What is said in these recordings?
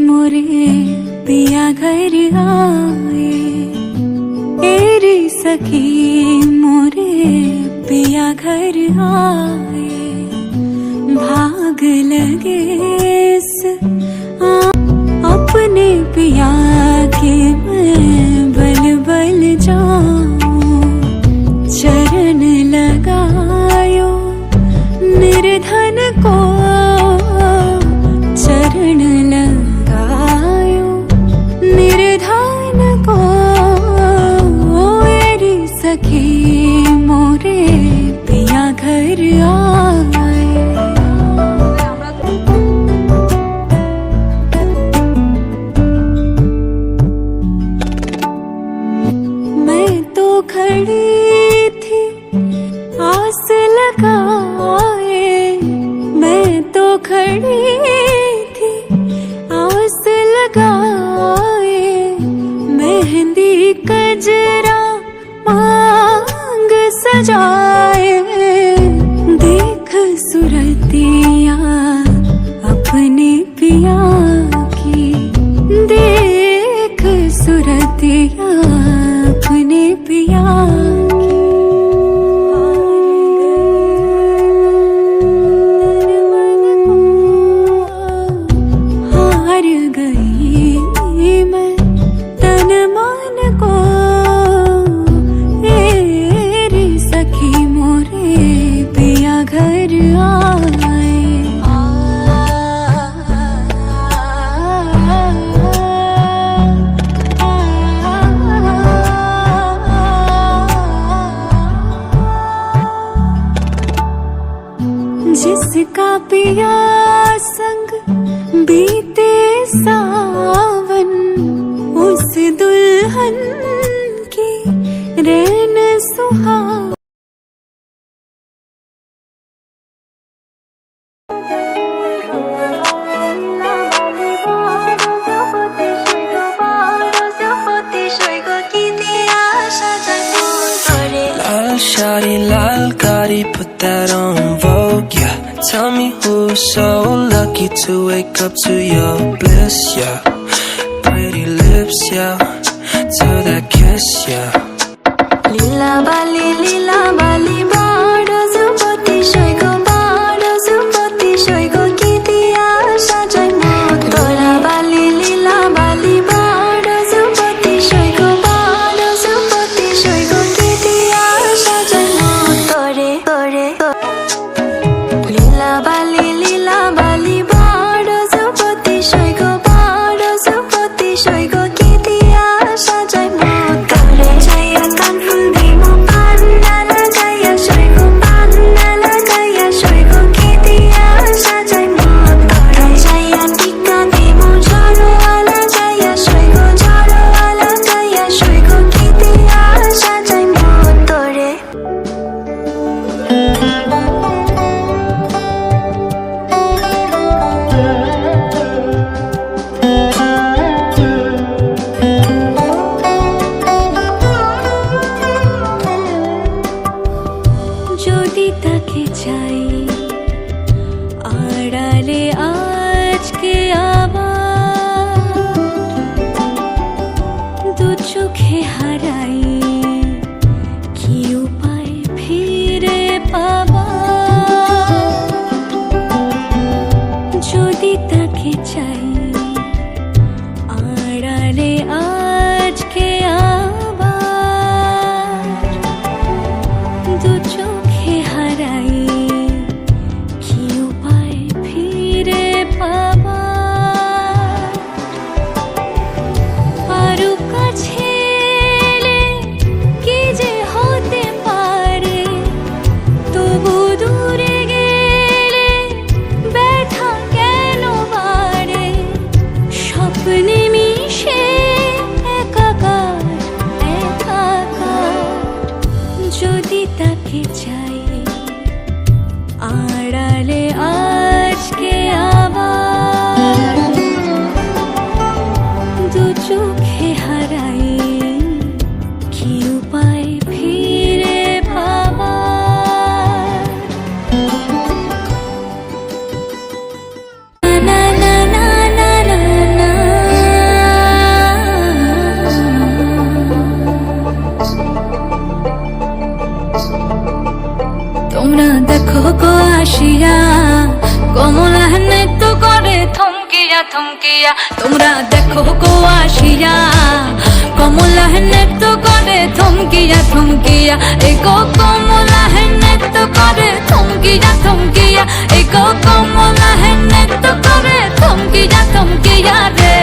मोरे पिया घर आए, तेरी सखी मोरे पिया घर आए, भाग लगे अपने पिया के मैं बल बल जाऊं, चरण लगायो निर्धन को, चरण लगायो निर्धन को, मेरी सखी मोरे पिया घर आए। मैं तो खड़ी थी आस लगाए, मैं तो खड़ी थी आस लगाए, मेहंदी कजरा मांग सजाए, देख सुरतिया अपने पिया की, देख सुरतिया अपने पिया की। हार गई मैं तन मन को, मेरी सखी मोरे पिया घर आए। जिसका पिया संग बीते सावन, उस दुल्हन की रैन सुहावन। Lal shawty, lal gotti, put that on Vogue, yeah. Tell me who's so lucky to wake up to your bliss, yeah. Pretty lips, yeah. To that kiss, yeah. Lila bali bado zupati shoygo, bado zupati shoygo, ki diya sajay mot tora bali, lila bali bado zupati shoygo, bado zupati shoygo, ki diya sajay mot tore tore tore. Lila bali bado zupati shoygo, bado zupati shoygo, ki diya sajay mot tore. Jaya kan ful dimo pandala, jaya shoygo pandala, jaya shoygo, ki diya sajay mot tore. Jaya tika dimo jharo wala, jaya shoygo jharo wala, jaya shoygo, ki diya sajay mot tore. যদি তাকে চাই আড়ালে আজকে আবার, দু চোখে হারাই কি উপায় ফিরে পাবার। যদি তাকে চাই আড়ালে আজকে আবার, দু চোখে হারাই কি উপায় ফিরে পাবার। আরো কাছে এলে কি যে হতে পারে, তবু দূরে গেলে ব্যথা কেন বাড়ে। স্বপ্নে মিশে একাকার একাকার, যদি তাকে চাই আড়ালে আজকে আবার, দু চোখে হারাই কি উপায় ফিরে পাবার। না না না না না না থমকিয়া তোমরা দেখো গো আসিয়া কমলা নৃত্য করে থমকিয়া থমকিয়া এগো কমলা নৃত্য করে থমকিয়া থমকিয়া এগো কমলা নৃত্য করে থমকিয়া থমকিয়া রে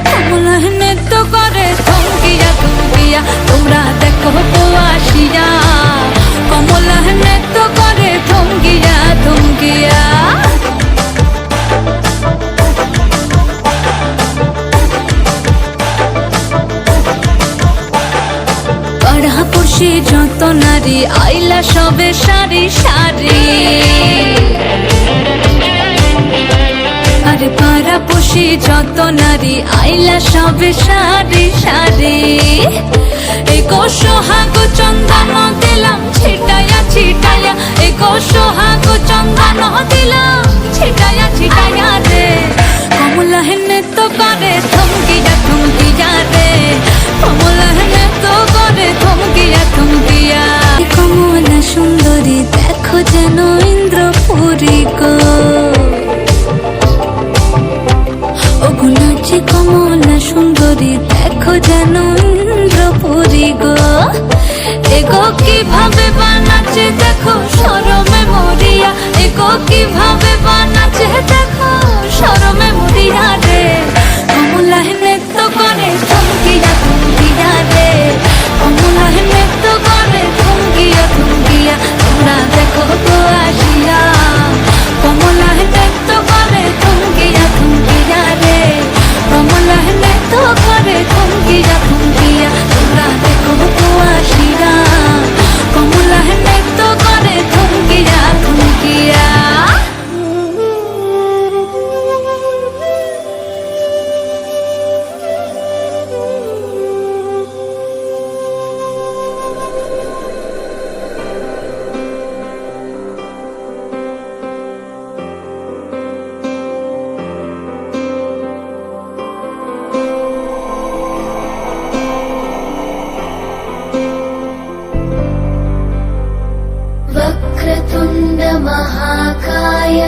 কমলা নৃত্য করে থমকিয়া থমকিয়া তোমরা দেখো গো আসিয়া কমলা নৃত্য করে থমকিয়া থমকিয়া পাড়াপড়শি যত নারী আইলা সবে সারি সারি আরে পাড়াপড়শি যত নারী আইলা সবে সারি সারি এগো সোহাগ চন্দন দিলাম ছিটায়া ছিটায়া এগো সোহাগ চন্দন দিলাম ছিটায়া ছিটায়া রে কমলা নৃত্য করে থমকিয়া থমকিয়া রে কমলা নৃত্য করে থমকিয়া থমকিয়া কমলা সুন্দরী দেখো যেন ইন্দ্রপুরী গো ওগো নাচে কমলা সুন্দরী দেখো যেন ইন্দ্রপুরী গো এগো কিভাবে বানাচ্ছে দেখো শরমে মরিয়া এগো কিভাবে বানাচ্ছে দেখো শরমে মরিয়া রে কমলা নৃত্য করে থমকিয়া থমকিয়া রে কমলা নৃত্য করে থমকিয়া থমকিয়া তোমরা দেখো গো আসিয়া কমলা নৃত্য করে থমকিয়া থমকিয়া রে কমলা নৃত্য করে থমকিয়া থমকিয়া তোমরা দেখো গো আসিয়া কমলা নৃত্য করে থমকিয়া থমকিয়া वक्रतुण्ड महाकाय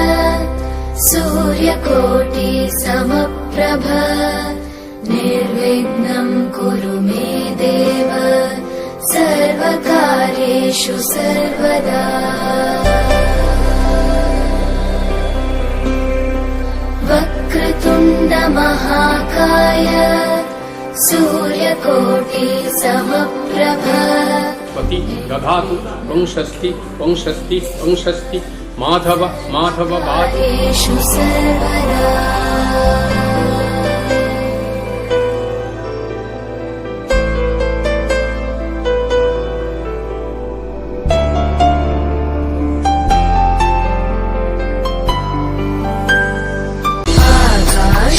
सूर्यकोटि समप्रभ निर्विघ्नं कुरु मे देव सर्वकार्येषु सर्वदा वक्रतुण्ड महाकाय सूर्यकोटि समप्रभ पति दधातु वंशस्ति वंशस्ति वंशस्ति माधव माधव कार्येषु सर्वदा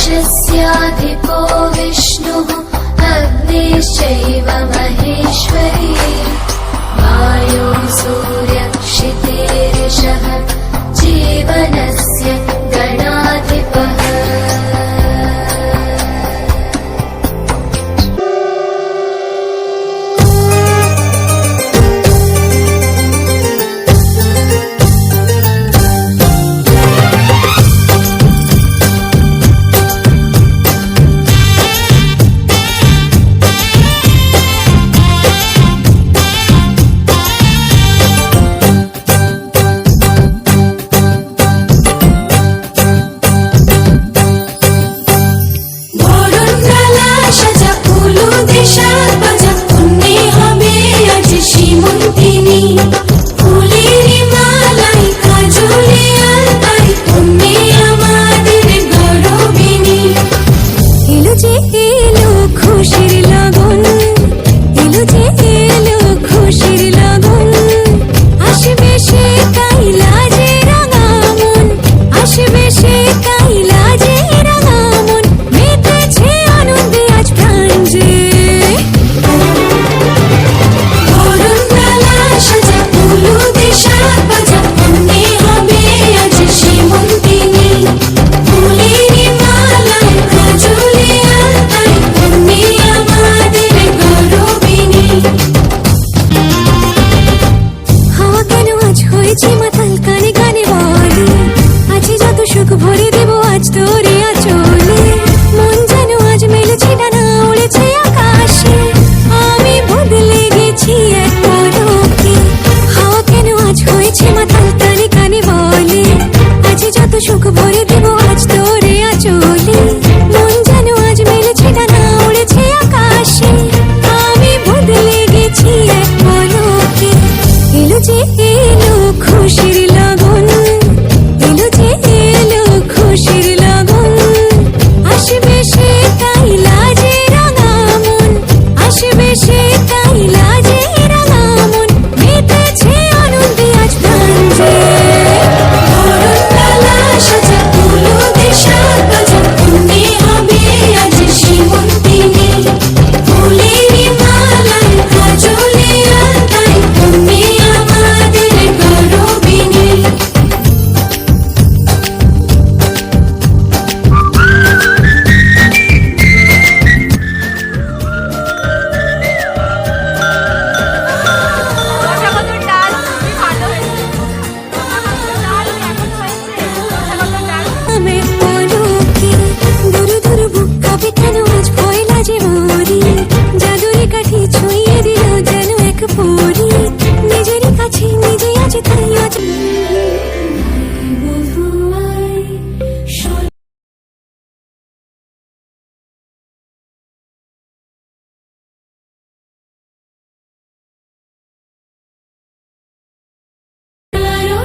आकाशस्याधिपो विष्णुः अग्निश्चैव महेश्वरी वायो सूर्य क्षितिरिषः जीवनस्य गणाधिपः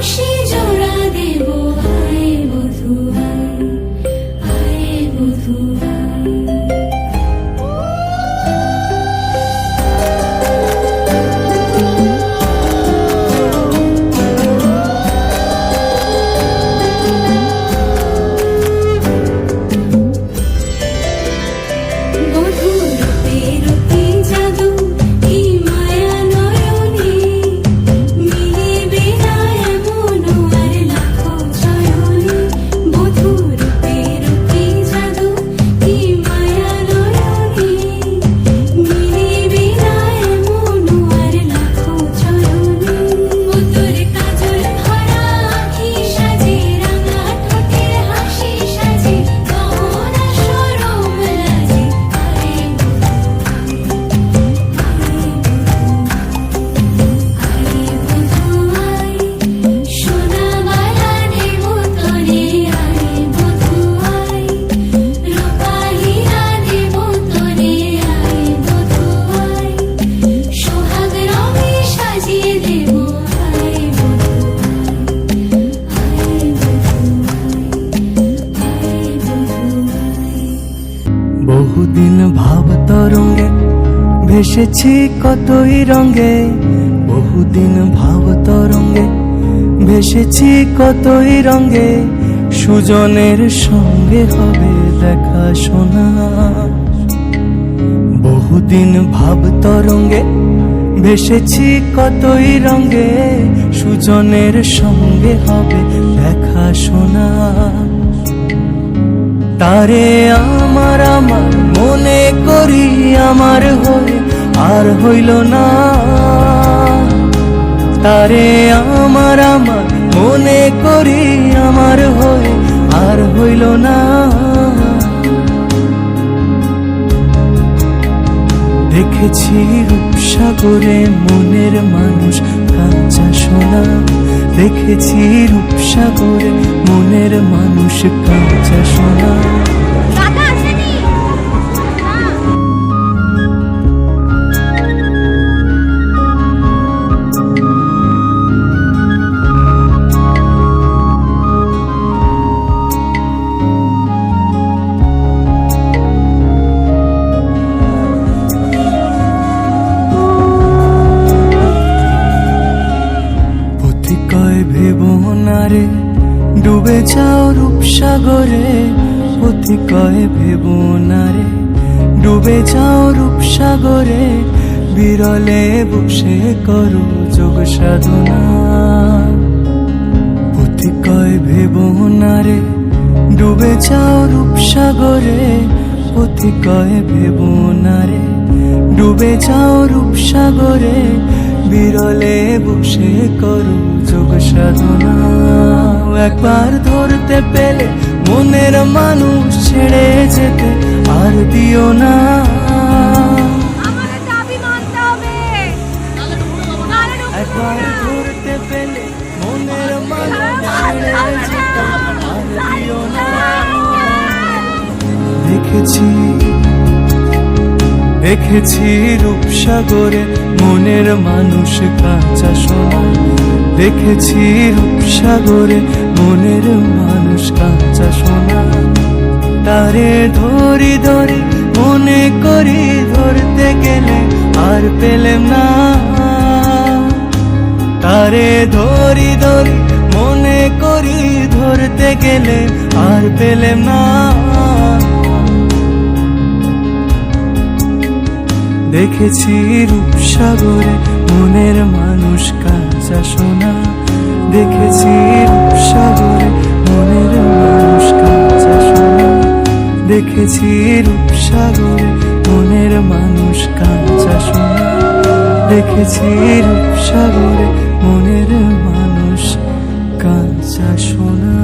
রশি জোড়া দেব আয় বধূ আয় বধূ বহুদিন ভাব তরঙ্গে ভেসেছি কতই রঙে, বহুদিন ভাব তরঙ্গে ভেসেছি কতই রঙে, সুজনের সঙ্গে হবে দেখা শোনা। বহুদিন ভাব তরঙ্গে ভেসেছি কতই রঙে, সুজনের সঙ্গে হবে দেখা শোনা। তারে আমার আমার মনে করি আমার হয়ে আর হইল না, তারে আমার আমার মনে করি আমার হয়ে আর হইল না। দেখেছি রূপসাগরে মনের মানুষ কাঁচা সোনা, দেখেছি রূপসাগরে মনের মানুষ কাঁচা সোনা। ভেবনারে ডুবে যাও রূপসাগরে, অতি কয় ভেবনারে ডুবে যাও রূপসাগরে, বিরলে বসে করো যোগ সাধনা। অতি কয় ভেবনারে ডুবে যাও রূপসাগরে, অতি কয় ভেবনারে ডুবে যাও রূপসাগরে, বিরলে বসে করো যোগ সাধনা। একবার ধরতে পেলে মনের মানুষ ছেড়ে যেতে আর দিও না। একবার ধরতে পেলে মনের মানুষ ছেড়ে যেতে আর দিও না। দেখেছি দেখেছি রূপসাগরে মনের মানুষ কাঁচা সোনা, দেখেছি রূপসাগরে মনের মানুষ কাঁচা সোনা। তারে ধরি ধরি মনে করি ধরতে গেলে আর পেলেম না, তারে ধরি ধরি মনে করি ধরতে গেলে আর পেলেম না। দেখেছি রূপসাগরে মনের মানুষ কাঁচা সোনা, দেখেছি রূপসাগরে মনের মানুষ কাঁচা সোনা, দেখেছি রূপসাগরে মনের মানুষ কাঁচা সোনা, দেখেছি রূপসাগরে মনের মানুষ কাঁচা সোনা।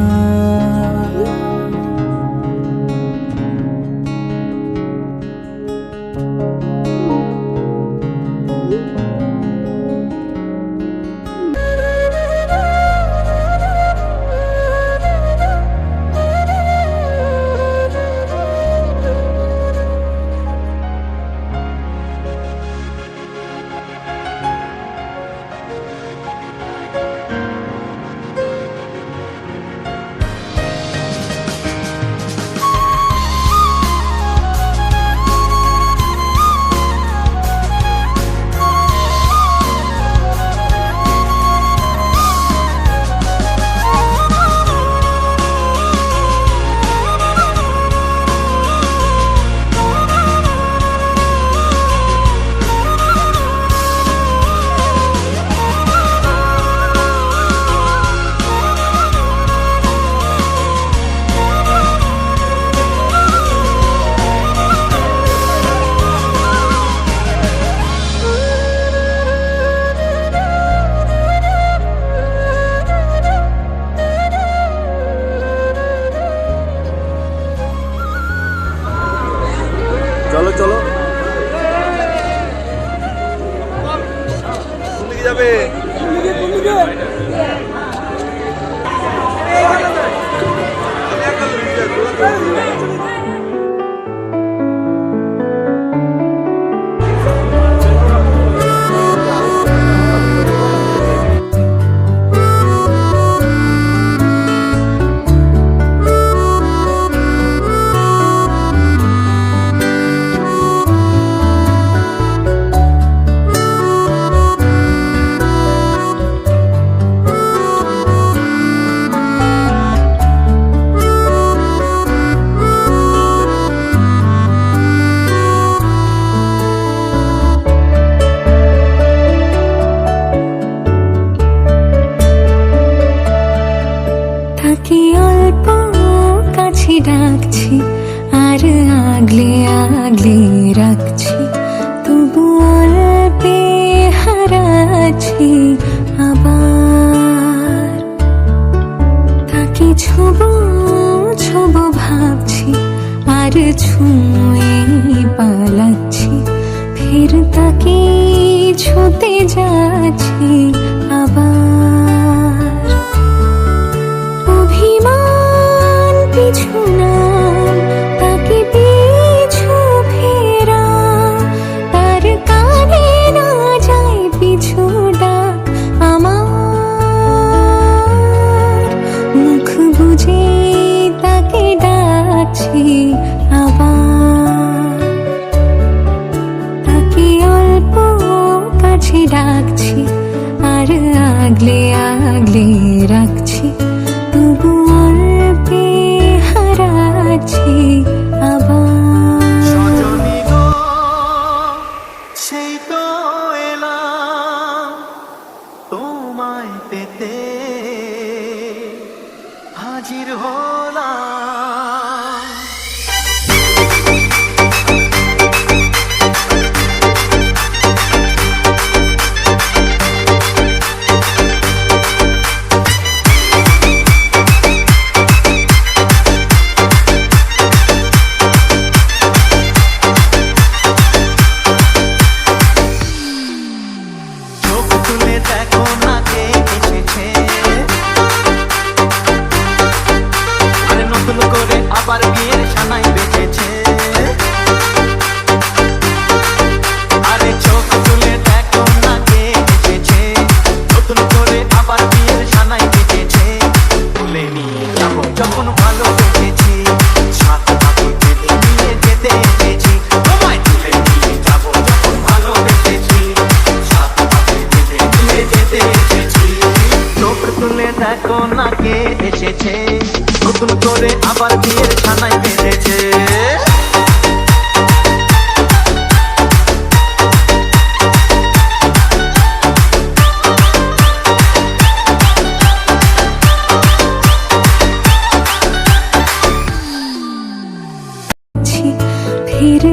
ডাকছি তবু অল্পে হারাচ্ছি আবার তাকে ছোবো ছোবো ভাবছি আর ছুঁয়ে পালাচ্ছি ফের তাকে ছুতে যাচ্ছি আবার অভিমান পিছু নাম তাকে পিছু ফেরা তার কানে না যায় পিছু ডাক আমার মুখ বুঝে তাকে ডাকছি আবার তাকে অল্প কাছে ডাকছি আর আগলে আগলে রাখছি তবু অল্পে হারাচ্ছি আবার সজনী গো সেই তো এলাম তোমায় পেতে হাজির হলাম চোখ তুলে দেখো না কে এসেছে আরে নতুন করে আবার বিয়ের সানাই বেঁচেছে আরে চোখ তুলে দেখো না কে এসেছে নতুন করে আবার বিয়ের সানাই বেঁচেছে তুলে নিয়ে যাবো যখন ভালোবেসেছি সাত পাখি বেঁধে নিয়ে যেতে এসেছি তোমায় তুলে নিয়ে যাবো যখন ভালোবেসেছি সাত পাখি বেঁধে নিয়ে যেতে এসেছি চোখ তুলে দেখো না কে এসেছে নতুন করে আবার বিয়ের ছানাই বেঁধেছে ফের